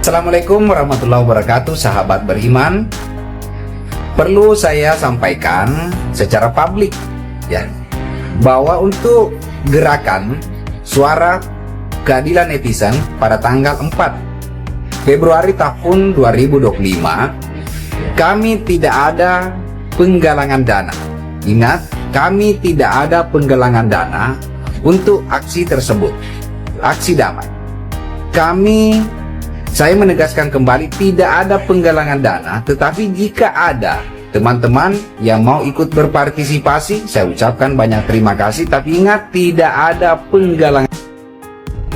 Assalamualaikum warahmatullahi wabarakatuh, sahabat beriman. Perlu saya sampaikan secara publik ya, bahwa untuk gerakan suara keadilan netizen pada tanggal 4 Februari tahun 2025, kami tidak ada penggalangan dana. Ingat, kami tidak ada penggalangan dana untuk aksi tersebut, aksi damai. Saya menegaskan kembali, tidak ada penggalangan dana, tetapi jika ada teman-teman yang mau ikut berpartisipasi, saya ucapkan banyak terima kasih, tapi ingat, tidak ada penggalangan.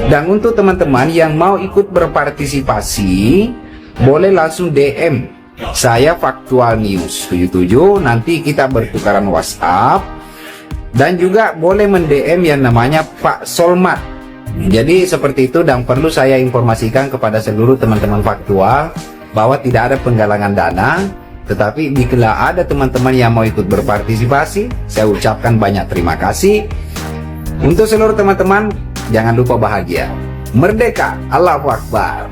Dan untuk teman-teman yang mau ikut berpartisipasi, boleh langsung DM saya Faktual News 77, nanti kita bertukaran WhatsApp, dan juga boleh mendm yang namanya Pak Solmat. Jadi seperti itu, dan perlu saya informasikan kepada seluruh teman-teman faktual bahwa tidak ada penggalangan dana, tetapi bila ada teman-teman yang mau ikut berpartisipasi, saya ucapkan banyak terima kasih. Untuk seluruh teman-teman, jangan lupa bahagia. Merdeka, Allahu Akbar.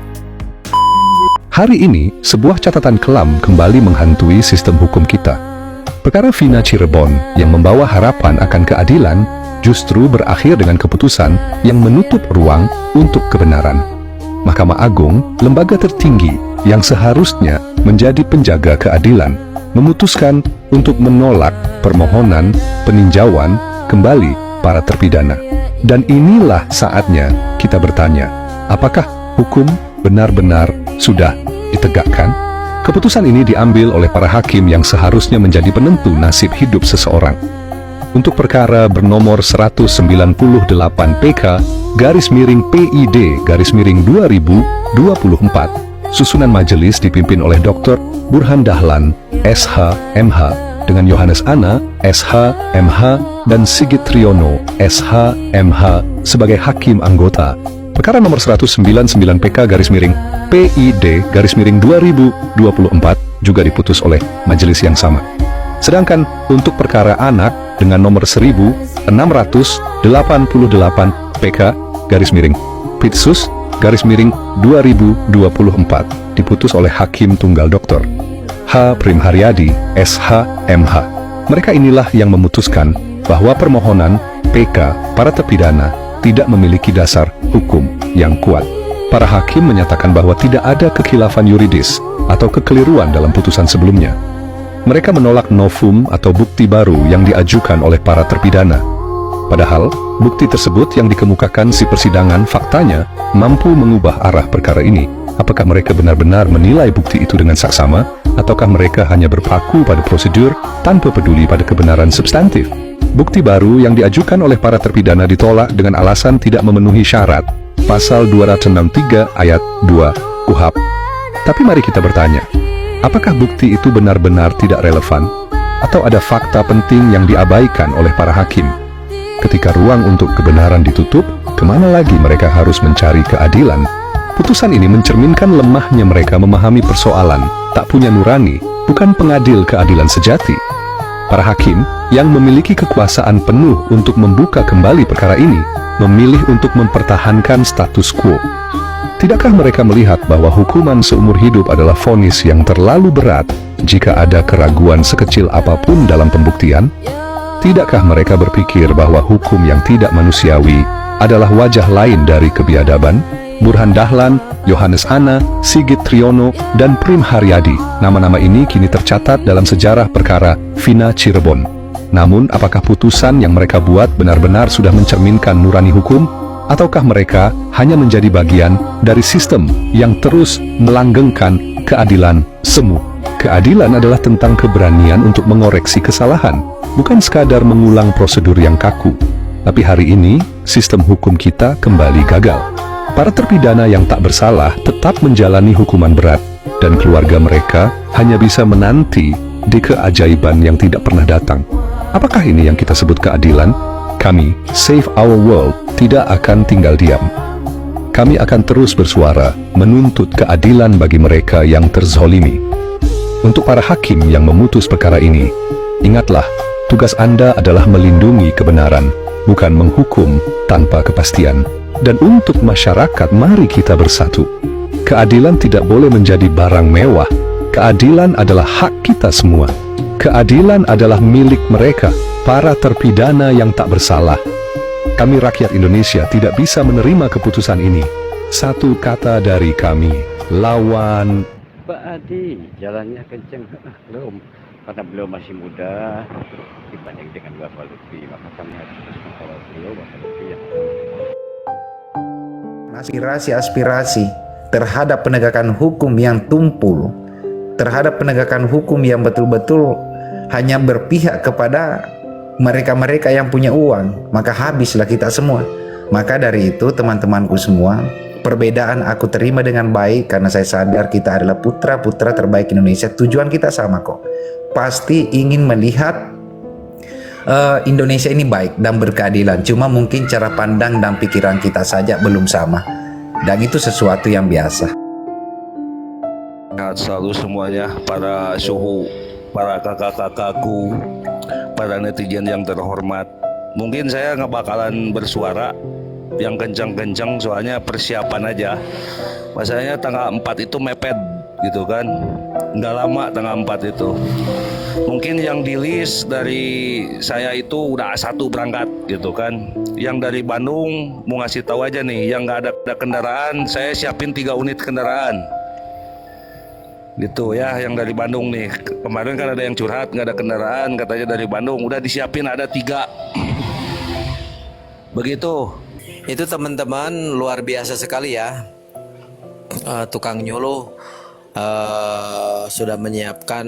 Hari ini, sebuah catatan kelam kembali menghantui sistem hukum kita. Perkara Vina Cirebon yang membawa harapan akan keadilan justru berakhir dengan keputusan yang menutup ruang untuk kebenaran. Mahkamah Agung, lembaga tertinggi yang seharusnya menjadi penjaga keadilan, memutuskan untuk menolak permohonan peninjauan kembali para terpidana. Dan inilah saatnya kita bertanya, apakah hukum benar-benar sudah ditegakkan? Keputusan ini diambil oleh para hakim yang seharusnya menjadi penentu nasib hidup seseorang. Untuk perkara bernomor 198 PK /PID /2024, susunan majelis dipimpin oleh Dr. Burhan Dahlan, SH, MH, dengan Yohanes Ana, SH, MH, dan Sigit Triono, SH, MH, sebagai hakim anggota. Perkara nomor 199 PK /PID /2024 juga diputus oleh majelis yang sama. Sedangkan untuk perkara anak dengan nomor 1688 PK /Pitsus /2024 diputus oleh Hakim Tunggal Dr. H. Prim Haryadi, SH, MH. Mereka inilah yang memutuskan bahwa permohonan PK para terpidana tidak memiliki dasar hukum yang kuat. Para hakim menyatakan bahwa tidak ada kekhilafan yuridis atau kekeliruan dalam putusan sebelumnya. Mereka menolak novum atau bukti baru yang diajukan oleh para terpidana. Padahal, bukti tersebut yang dikemukakan si persidangan faktanya mampu mengubah arah perkara ini. Apakah mereka benar-benar menilai bukti itu dengan saksama, ataukah mereka hanya berpaku pada prosedur tanpa peduli pada kebenaran substantif? Bukti baru yang diajukan oleh para terpidana ditolak dengan alasan tidak memenuhi syarat Pasal 263 ayat 2 KUHP. Tapi mari kita bertanya, apakah bukti itu benar-benar tidak relevan? Atau ada fakta penting yang diabaikan oleh para hakim? Ketika ruang untuk kebenaran ditutup, kemana lagi mereka harus mencari keadilan? Putusan ini mencerminkan lemahnya mereka memahami persoalan, tak punya nurani, bukan pengadil keadilan sejati. Para hakim yang memiliki kekuasaan penuh untuk membuka kembali perkara ini, memilih untuk mempertahankan status quo. Tidakkah mereka melihat bahwa hukuman seumur hidup adalah vonis yang terlalu berat jika ada keraguan sekecil apapun dalam pembuktian? Tidakkah mereka berpikir bahwa hukum yang tidak manusiawi adalah wajah lain dari kebiadaban? Burhan Dahlan, Yohanes Ana, Sigit Triono, dan Prim Haryadi, nama-nama ini kini tercatat dalam sejarah perkara Vina Cirebon. Namun, apakah putusan yang mereka buat benar-benar sudah mencerminkan nurani hukum? Ataukah mereka hanya menjadi bagian dari sistem yang terus melanggengkan keadilan semu? Keadilan adalah tentang keberanian untuk mengoreksi kesalahan, bukan sekadar mengulang prosedur yang kaku. Tapi hari ini, sistem hukum kita kembali gagal. Para terpidana yang tak bersalah tetap menjalani hukuman berat, dan keluarga mereka hanya bisa menanti di keajaiban yang tidak pernah datang. Apakah ini yang kita sebut keadilan? Kami, Save Our World, tidak akan tinggal diam. Kami akan terus bersuara, menuntut keadilan bagi mereka yang terzolimi. Untuk para hakim yang memutus perkara ini, ingatlah, tugas Anda adalah melindungi kebenaran, bukan menghukum tanpa kepastian. Dan untuk masyarakat, mari kita bersatu. Keadilan tidak boleh menjadi barang mewah. Keadilan adalah hak kita semua. Keadilan adalah milik mereka, para terpidana yang tak bersalah. Kami rakyat Indonesia tidak bisa menerima keputusan ini. Satu kata dari kami, lawan. Pak Adi, jalannya kenceng. Belum, karena beliau masih muda dibanding dengan Bapak Lutfi, maka kami harus terus mengawal beliau, Bapak Lutfi ya. Aspirasi-aspirasi terhadap penegakan hukum yang tumpul, terhadap penegakan hukum yang betul-betul hanya berpihak kepada mereka-mereka yang punya uang, maka habislah kita semua. Maka dari itu teman-temanku semua, perbedaan aku terima dengan baik karena saya sadar kita adalah putra-putra terbaik Indonesia. Tujuan kita sama kok, pasti ingin melihat Indonesia ini baik dan berkeadilan. Cuma mungkin cara pandang dan pikiran kita saja belum sama, dan itu sesuatu yang biasa. Sehat selalu semuanya, para suhu, para kakak-kakakku, para netizen yang terhormat. Mungkin saya nggak bakalan bersuara yang kencang-kencang soalnya persiapan aja. Masalahnya tanggal 4 itu mepet gitu kan, nggak lama tanggal 4 itu. Mungkin yang di list dari saya itu udah satu berangkat gitu kan. Yang dari Bandung mau ngasih tahu aja nih, yang nggak ada kendaraan saya siapin 3 unit kendaraan gitu ya. Yang dari Bandung nih, kemarin kan ada yang curhat nggak ada kendaraan, katanya dari Bandung udah disiapin ada 3 begitu. Itu teman-teman luar biasa sekali ya. Tukang nyuluh sudah menyiapkan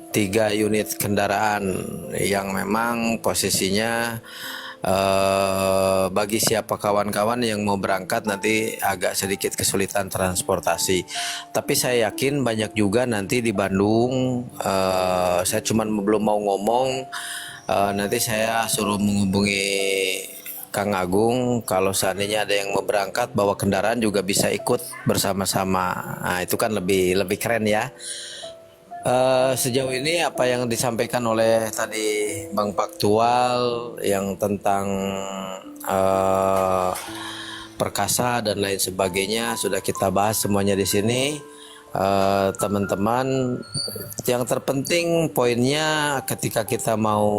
3 unit kendaraan yang memang posisinya bagi siapa kawan-kawan yang mau berangkat nanti agak sedikit kesulitan transportasi. Tapi saya yakin banyak juga nanti di Bandung. Saya cuman belum mau ngomong. Nanti saya suruh menghubungi Kang Agung, kalau seandainya ada yang mau berangkat bawa kendaraan juga bisa ikut bersama-sama. Nah, itu kan lebih keren ya. Sejauh ini apa yang disampaikan oleh tadi Bang Paktual yang tentang perkasa dan lain sebagainya sudah kita bahas semuanya di sini. Teman-teman, yang terpenting poinnya ketika kita mau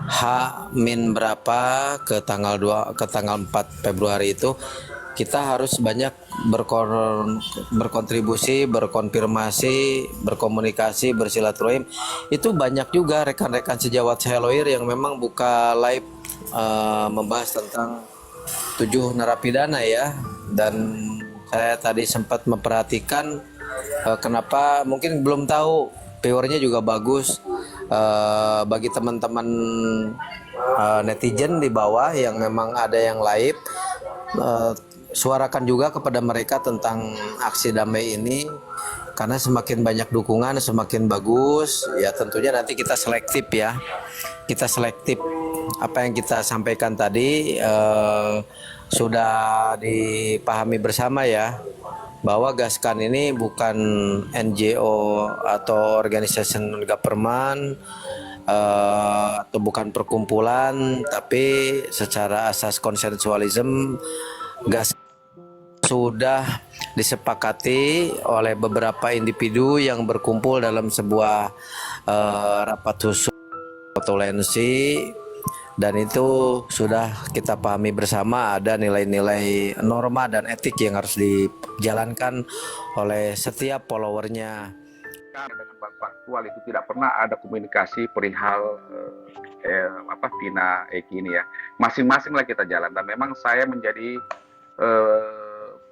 H- berapa ke tanggal 4 Februari itu kita harus banyak berkontribusi, berkonfirmasi, berkomunikasi, bersilaturahim. Itu banyak juga rekan-rekan sejawat saya lawyer yang memang buka live membahas tentang 7 narapidana ya. Dan saya tadi sempat memperhatikan kenapa mungkin belum tahu, viewernya juga bagus. Bagi teman-teman netizen di bawah yang memang ada yang live, suarakan juga kepada mereka tentang aksi damai ini, karena semakin banyak dukungan semakin bagus ya. Tentunya nanti kita selektif ya, kita selektif. Apa yang kita sampaikan tadi sudah dipahami bersama ya, bahwa Gaskan ini bukan NGO atau organisasi non-government atau bukan perkumpulan, tapi secara asas konsensualisme Gaskan sudah disepakati oleh beberapa individu yang berkumpul dalam sebuah rapat khusus toleransi. Dan itu sudah kita pahami bersama, ada nilai-nilai norma dan etik yang harus dijalankan oleh setiap followernya. Dengan Bang Faktual itu tidak pernah ada komunikasi perihal Vina Eki ini ya. Masing-masing lah kita jalan, dan memang saya menjadi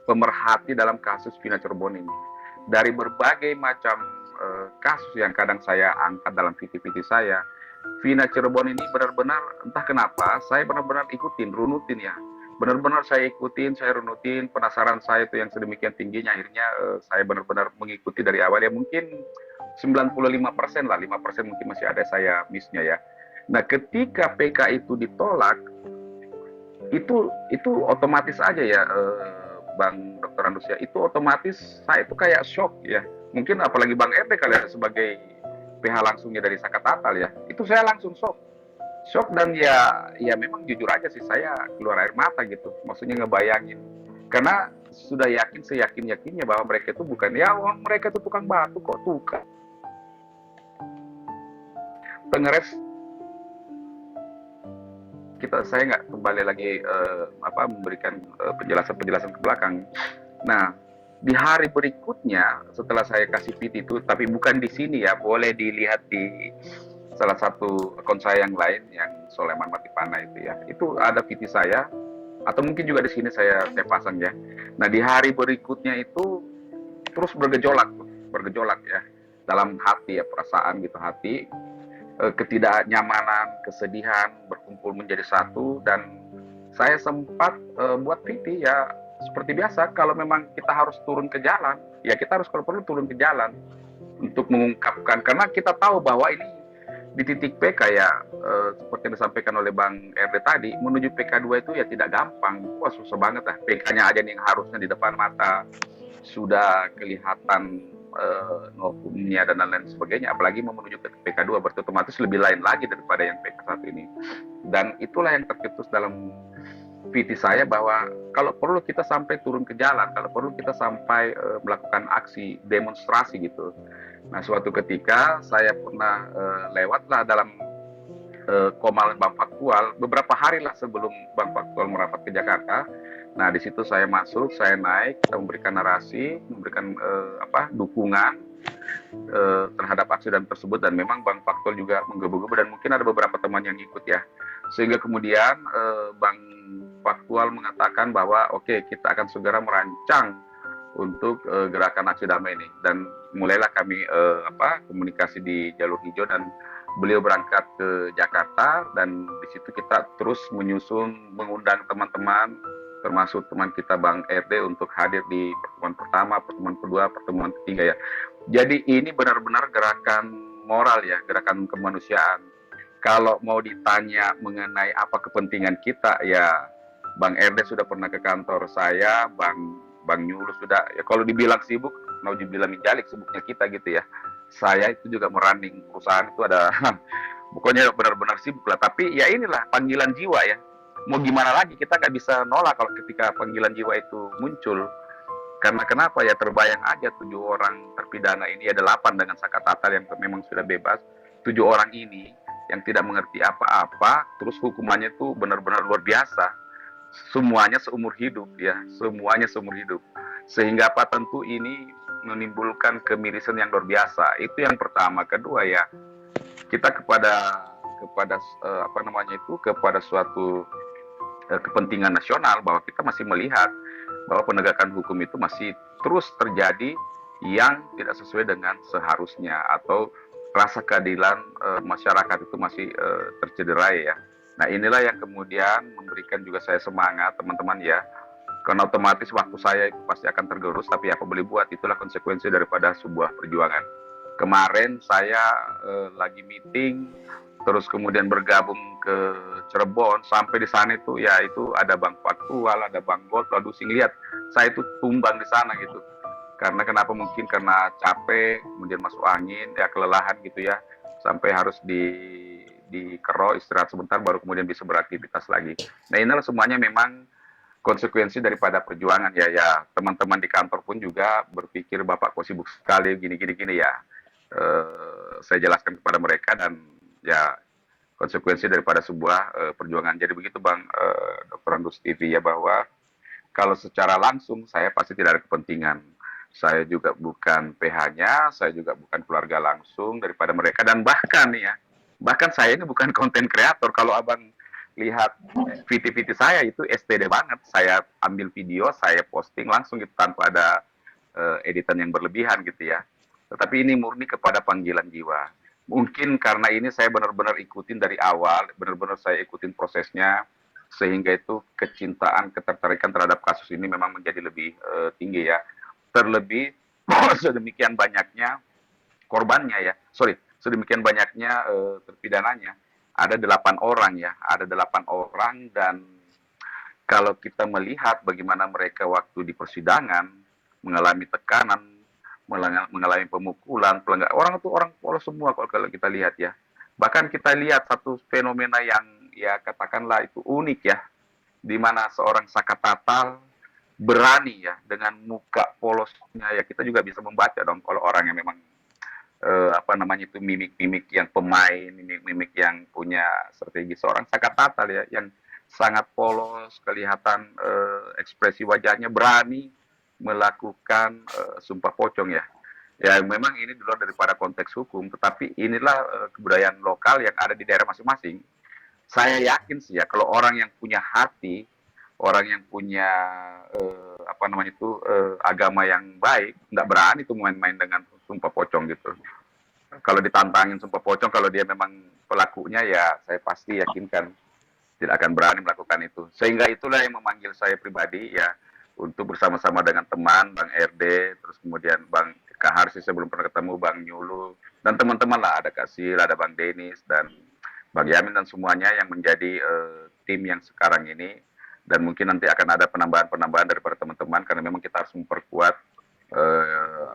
pemerhati dalam kasus Vina Cirebon ini. Dari berbagai macam kasus yang kadang saya angkat dalam video-video saya, Vina Cirebon ini benar-benar entah kenapa saya benar-benar runutin ya. Benar-benar saya ikutin, saya runutin, penasaran saya itu yang sedemikian tingginya, akhirnya saya benar-benar mengikuti dari awal ya. Mungkin 95% lah, 5% mungkin masih ada saya miss-nya ya. Nah, ketika PK itu ditolak, itu otomatis aja ya, Bang Dr. Andus ya, itu otomatis saya itu kayak shock ya. Mungkin apalagi Bang Ede kalian sebagai PH langsungnya dari Sakatatal ya, itu saya langsung shock dan ya memang jujur aja sih saya keluar air mata gitu, maksudnya ngebayangin, karena sudah yakin seyakin-yakinnya bahwa mereka itu bukan, ya orang mereka itu tukang batu kok, tukang pengeres. Saya nggak kembali lagi memberikan penjelasan-penjelasan ke belakang. Nah, di hari berikutnya setelah saya kasih PT itu, tapi bukan di sini ya, boleh dilihat di salah satu akun saya yang lain yang Soleman Matipana itu ya. Itu ada PT saya, atau mungkin juga di sini saya pasang ya. Nah, di hari berikutnya itu terus bergejolak ya dalam hati ya, perasaan gitu, hati ketidaknyamanan, kesedihan berkumpul menjadi satu, dan saya sempat buat PT ya seperti biasa. Kalau memang kita harus turun ke jalan, ya kita harus kalau perlu turun ke jalan untuk mengungkapkan, karena kita tahu bahwa ini di titik PK ya, seperti yang disampaikan oleh Bang RD tadi, menuju PK2 itu ya tidak gampang. Wah, susah banget lah. PK-nya aja nih yang harusnya di depan mata sudah kelihatan hukumnya dan lain-lain sebagainya, apalagi mau menuju ke PK2 berarti otomatis lebih lain lagi daripada yang PK1 ini. Dan itulah yang tercetus dalam PT saya, bahwa kalau perlu kita sampai turun ke jalan, kalau perlu kita sampai melakukan aksi demonstrasi gitu. Nah, suatu ketika saya pernah lewatlah dalam Komal Bang Faktual beberapa hari lah sebelum Bang Faktual merapat ke Jakarta. Nah, di situ saya masuk, saya naik, kita memberikan narasi, memberikan dukungan terhadap aksi dan tersebut, dan memang Bang Faktual juga menggebu-gebu, dan mungkin ada beberapa teman yang ikut ya. Sehingga kemudian Bang Faktual mengatakan bahwa oke, kita akan segera merancang untuk gerakan aksi damai ini, dan mulailah kami komunikasi di jalur hijau, dan beliau berangkat ke Jakarta, dan di situ kita terus menyusun, mengundang teman-teman, termasuk teman kita Bang RD untuk hadir di pertemuan pertama, pertemuan kedua, pertemuan ketiga ya. Jadi ini benar-benar gerakan moral ya, gerakan kemanusiaan. Kalau mau ditanya mengenai apa kepentingan kita ya, Bang RD sudah pernah ke kantor saya, Bang Nyulus sudah, ya kalau dibilang sibuk, mau dibilang jalik sibuknya kita gitu ya. Saya itu juga merunning perusahaan itu ada, pokoknya benar-benar sibuk lah. Tapi ya inilah panggilan jiwa ya. Mau gimana lagi, kita nggak bisa nolak kalau ketika panggilan jiwa itu muncul. Karena kenapa ya, terbayang aja 7 orang terpidana ini, ada 8 dengan Saka Tatal yang memang sudah bebas. 7 orang ini yang tidak mengerti apa-apa, terus hukumannya itu benar-benar luar biasa. Semuanya seumur hidup ya, semuanya seumur hidup. Sehingga apa, tentu ini menimbulkan kemirisan yang luar biasa. Itu yang pertama. Kedua ya, kita kepada suatu kepentingan nasional, bahwa kita masih melihat bahwa penegakan hukum itu masih terus terjadi yang tidak sesuai dengan seharusnya, atau rasa keadilan masyarakat itu masih tercederai ya. Nah, inilah yang kemudian memberikan juga saya semangat, teman-teman ya, karena otomatis waktu saya itu pasti akan tergerus, tapi apa boleh buat, itulah konsekuensi daripada sebuah perjuangan. Kemarin saya lagi meeting, terus kemudian bergabung ke Cirebon, sampai di sana itu ya, itu ada Bang Faktual, ada Bang Gold, lalu lihat saya itu tumbang di sana gitu. Karena kenapa? Mungkin karena capek, kemudian masuk angin, ya kelelahan gitu ya, sampai harus di kero, istirahat sebentar, baru kemudian bisa beraktivitas lagi. Nah, inilah semuanya memang konsekuensi daripada perjuangan ya. Ya, teman-teman di kantor pun juga berpikir, Bapak kok sibuk sekali gini ya. Saya jelaskan kepada mereka, dan ya konsekuensi daripada sebuah perjuangan. Jadi begitu Bang Dr. Andus TV ya, bahwa kalau secara langsung saya pasti tidak ada kepentingan. Saya juga bukan PH-nya, saya juga bukan keluarga langsung daripada mereka, dan bahkan saya ini bukan konten kreator. Kalau Abang lihat VT-VT saya itu STD banget. Saya ambil video, saya posting langsung gitu, tanpa ada editan yang berlebihan gitu ya. Tetapi ini murni kepada panggilan jiwa. Mungkin karena ini saya benar-benar ikutin dari awal, benar-benar saya ikutin prosesnya, sehingga itu kecintaan, ketertarikan terhadap kasus ini memang menjadi lebih tinggi ya. Terlebih sedemikian banyaknya korbannya ya, sedemikian banyaknya terpidananya. Ada 8 orang ya, ada 8 orang, dan kalau kita melihat bagaimana mereka waktu di persidangan mengalami tekanan, mengalami pemukulan, orang itu orang polos semua kalau kita lihat ya. Bahkan kita lihat satu fenomena yang ya katakanlah itu unik ya, di mana seorang Saka Tatal berani ya dengan muka polosnya ya, kita juga bisa membaca dong kalau orang yang memang apa namanya itu mimik-mimik yang pemain, mimik-mimik yang punya strategi. Seorang Saka Tatal ya yang sangat polos, kelihatan ekspresi wajahnya, berani melakukan sumpah pocong ya. Ya memang ini di luar daripada konteks hukum, tetapi inilah kebudayaan lokal yang ada di daerah masing-masing. Saya yakin sih ya kalau orang yang punya hati, orang yang punya apa namanya itu agama yang baik, nggak berani tuh main-main dengan sumpah pocong gitu. Kalau ditantangin sumpah pocong, kalau dia memang pelakunya ya saya pasti yakinkan tidak akan berani melakukan itu. Sehingga itulah yang memanggil saya pribadi ya untuk bersama-sama dengan teman, Bang RD, terus kemudian Bang Kahar sih saya belum pernah ketemu, Bang Nyulu, dan teman-teman lah, ada Kasil, ada Bang Denis, dan Bang Yamin, dan semuanya yang menjadi tim yang sekarang ini. Dan mungkin nanti akan ada penambahan-penambahan daripada teman-teman, karena memang kita harus memperkuat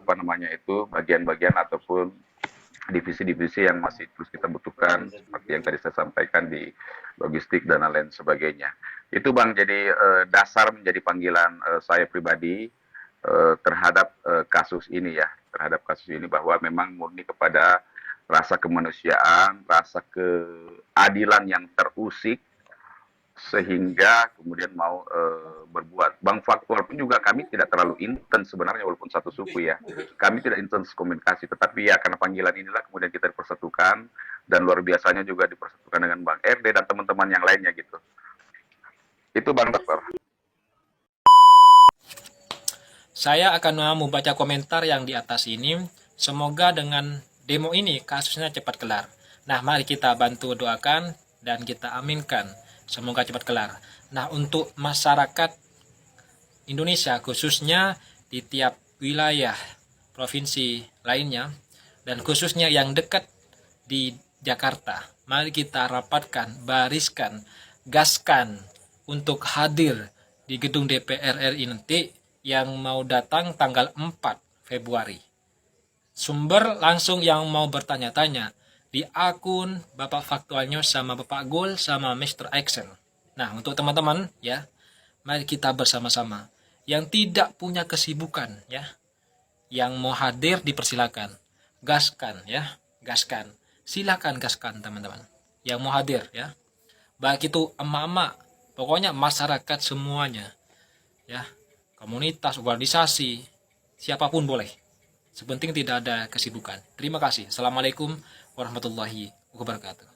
apa namanya itu bagian-bagian ataupun divisi-divisi yang masih terus kita butuhkan, seperti yang tadi saya sampaikan di logistik dan lain sebagainya. Itu Bang, jadi dasar menjadi panggilan saya pribadi terhadap kasus ini ya, terhadap kasus ini, bahwa memang murni kepada rasa kemanusiaan, rasa keadilan yang terusik, sehingga kemudian mau berbuat. Bang, faktual pun juga kami tidak terlalu intens sebenarnya, walaupun satu suku ya. Kami tidak intens komunikasi, tetapi ya karena panggilan inilah kemudian kita dipersatukan, dan luar biasanya juga dipersatukan dengan Bang RD dan teman-teman yang lainnya gitu. Itu Bang Dokter. Saya akan membaca komentar yang di atas ini. Semoga dengan demo ini kasusnya cepat kelar. Nah, mari kita bantu doakan dan kita aminkan. Semoga cepat kelar. Nah, untuk masyarakat Indonesia, khususnya di tiap wilayah provinsi lainnya, dan khususnya yang dekat di Jakarta, mari kita rapatkan, bariskan, gaskan untuk hadir di gedung DPR RI nanti yang mau datang tanggal 4 Februari. Sumber langsung yang mau bertanya-tanya di akun Bapak Faktual News sama Bapak Gol sama Mr. Action. Nah, untuk teman-teman ya, mari kita bersama-sama. Yang tidak punya kesibukan ya, yang mau hadir dipersilakan. Gaskan ya, gaskan. Silakan gaskan teman-teman. Yang mau hadir ya. Baik itu emak-emak, pokoknya masyarakat semuanya. Ya, komunitas, organisasi, siapapun boleh. Sepenting tidak ada kesibukan. Terima kasih. Assalamualaikum warahmatullahi wabarakatuh.